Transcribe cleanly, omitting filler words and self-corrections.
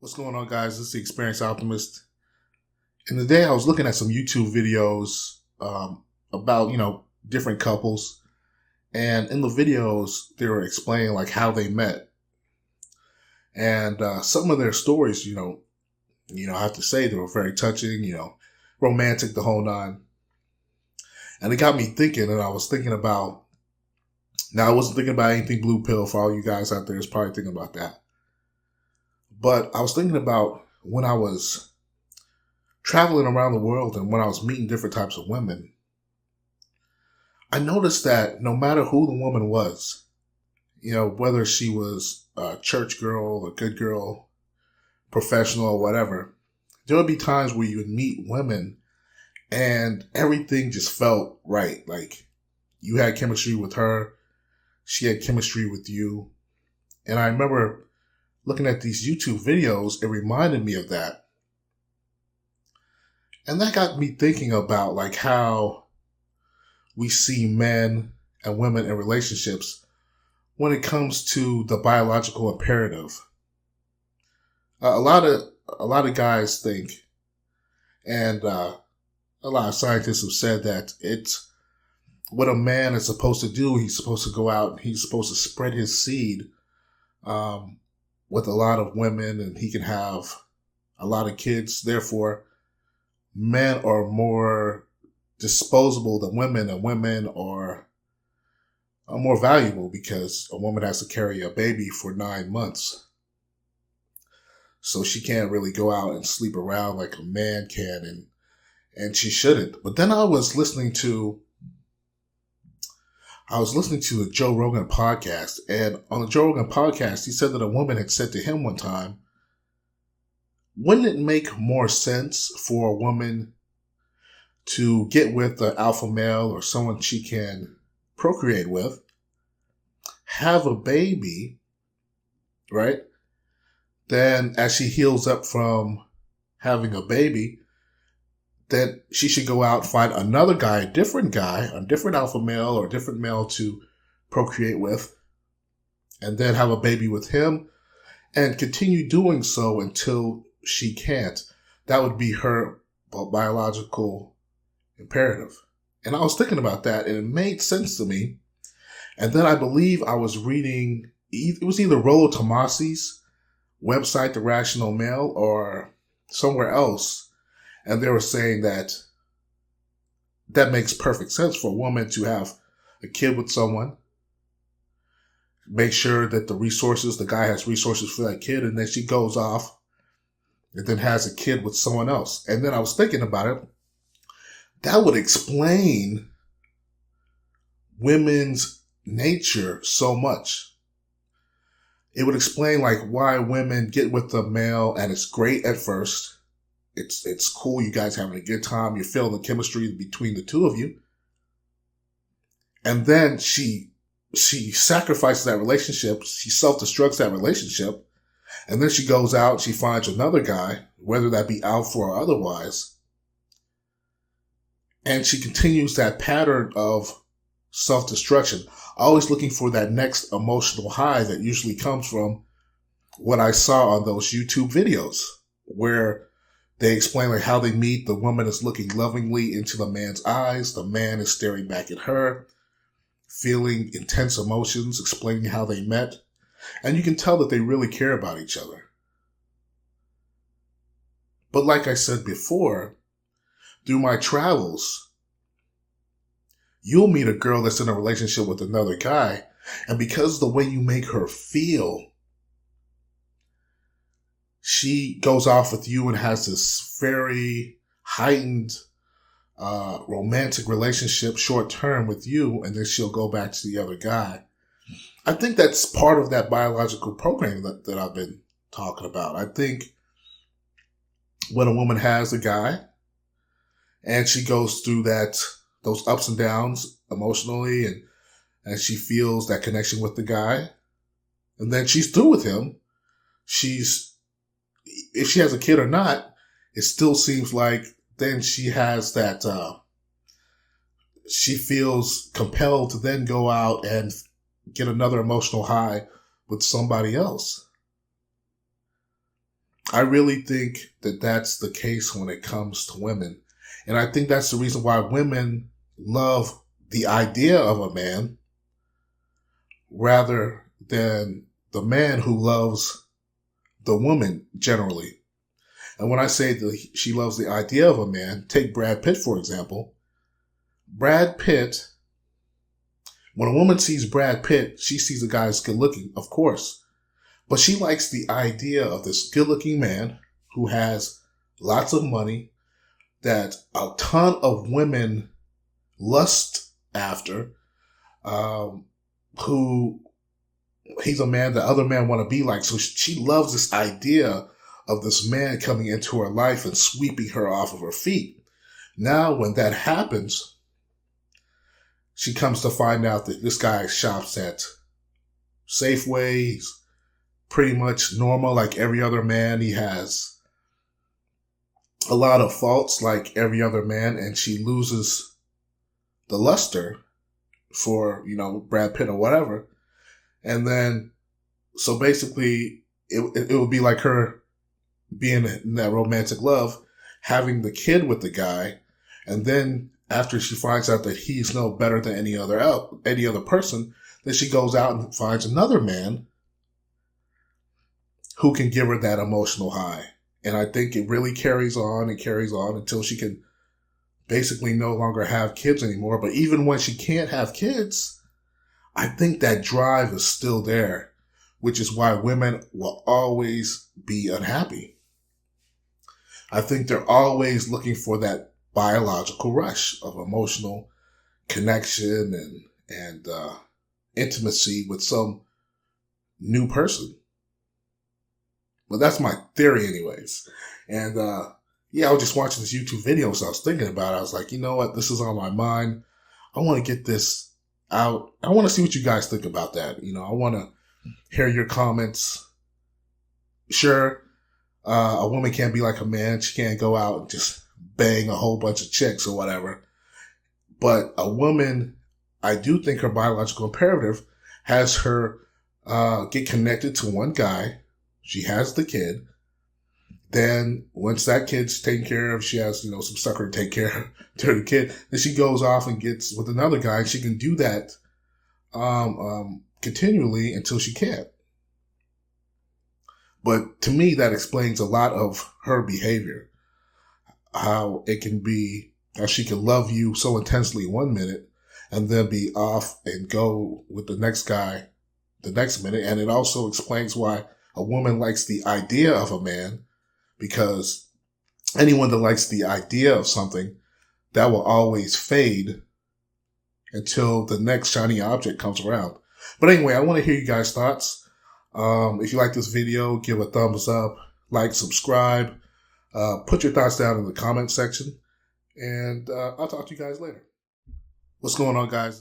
What's going on, guys? This is the Experienced Optimist. And today I was looking at some YouTube videos about, different couples. And in the videos, they were explaining like how they met. And some of their stories, I have to say they were very touching, romantic, the whole nine. And it got me thinking, and I was thinking about, now I wasn't thinking about anything blue pill for all you guys out there is probably thinking about that. But I was thinking about when I was traveling around the world and when I was meeting different types of women, I noticed that no matter who the woman was, whether she was a church girl, a good girl, professional, or whatever, there would be times where you would meet women and everything just felt right. Like you had chemistry with her, she had chemistry with you. And I remember looking at these YouTube videos, it reminded me of that. And that got me thinking about like how we see men and women in relationships when it comes to the biological imperative. A lot of guys think, and a lot of scientists have said that it's what a man is supposed to do. He's supposed to go out and he's supposed to spread his seed with a lot of women, and he can have a lot of kids. Therefore, men are more disposable than women, and women are more valuable because a woman has to carry a baby for 9 months. So she can't really go out and sleep around like a man can, and she shouldn't. But then I was listening to the Joe Rogan podcast, and on the Joe Rogan podcast, he said that a woman had said to him one time, wouldn't it make more sense for a woman to get with an alpha male or someone she can procreate with, have a baby, right? Then as she heals up from having a baby, that she should go out and find another guy, a different alpha male or a different male to procreate with, and then have a baby with him and continue doing so until she can't. That would be her biological imperative. And I was thinking about that and it made sense to me. And then I believe I was reading, it was either Rollo Tomasi's website, The Rational Male, or somewhere else. And they were saying that makes perfect sense for a woman to have a kid with someone, make sure that the guy has resources for that kid, and then she goes off and then has a kid with someone else. And then I was thinking about it. That would explain women's nature so much. It would explain like why women get with the male and it's great at first. It's cool. You guys having a good time. You're feeling the chemistry between the two of you. And then she sacrifices that relationship. She self-destructs that relationship. And then she goes out, she finds another guy, whether that be alpha or otherwise. And she continues that pattern of self-destruction, always looking for that next emotional high that usually comes from what I saw on those YouTube videos, where they explain like how they meet. The woman is looking lovingly into the man's eyes. The man is staring back at her, feeling intense emotions, explaining how they met. And you can tell that they really care about each other. But like I said before, through my travels, you'll meet a girl that's in a relationship with another guy, and because of the way you make her feel, she goes off with you and has this very heightened romantic relationship short term with you, and then she'll go back to the other guy. I think that's part of that biological programming that I've been talking about. I think when a woman has a guy and she goes through those ups and downs emotionally, and she feels that connection with the guy, and then she's through with him, if she has a kid or not, it still seems like then she has that, she feels compelled to then go out and get another emotional high with somebody else. I really think that that's the case when it comes to women. And I think that's the reason why women love the idea of a man rather than the man who loves the woman generally. And when I say that she loves the idea of a man, take Brad Pitt, for example. Brad Pitt, when a woman sees Brad Pitt, she sees a guy who's good looking, of course. But she likes the idea of this good looking man who has lots of money that a ton of women lust after, who he's a man that other men want to be like. So she loves this idea of this man coming into her life and sweeping her off of her feet. Now, when that happens, she comes to find out that this guy shops at Safeway. He's pretty much normal like every other man. He has a lot of faults like every other man, and she loses the luster for, Brad Pitt or whatever. And then, so basically, it would be like her being in that romantic love, having the kid with the guy, and then after she finds out that he's no better than any other person, then she goes out and finds another man who can give her that emotional high. And I think it really carries on until she can basically no longer have kids anymore. But even when she can't have kids, I think that drive is still there, which is why women will always be unhappy. I think they're always looking for that biological rush of emotional connection and intimacy with some new person. But that's my theory anyways. And I was just watching this YouTube video, so I was thinking about it. I was like, you know what? This is on my mind. I want to get this out. I want to see what you guys think about that. I want to hear your comments. Sure, a woman can't be like a man. She can't go out and just bang a whole bunch of chicks or whatever. But a woman, I do think her biological imperative has her get connected to one guy. She has the kid. Then once that kid's taken care of, she has, some sucker to take care of the kid. Then she goes off and gets with another guy. She can do that continually until she can't. But to me, that explains a lot of her behavior. How it can be, how she can love you so intensely 1 minute and then be off and go with the next guy the next minute. And it also explains why a woman likes the idea of a man, because anyone that likes the idea of something, that will always fade until the next shiny object comes around. But anyway, I want to hear you guys' thoughts. If you like this video, give a thumbs up, like, subscribe, put your thoughts down in the comment section, and I'll talk to you guys later. What's going on, guys?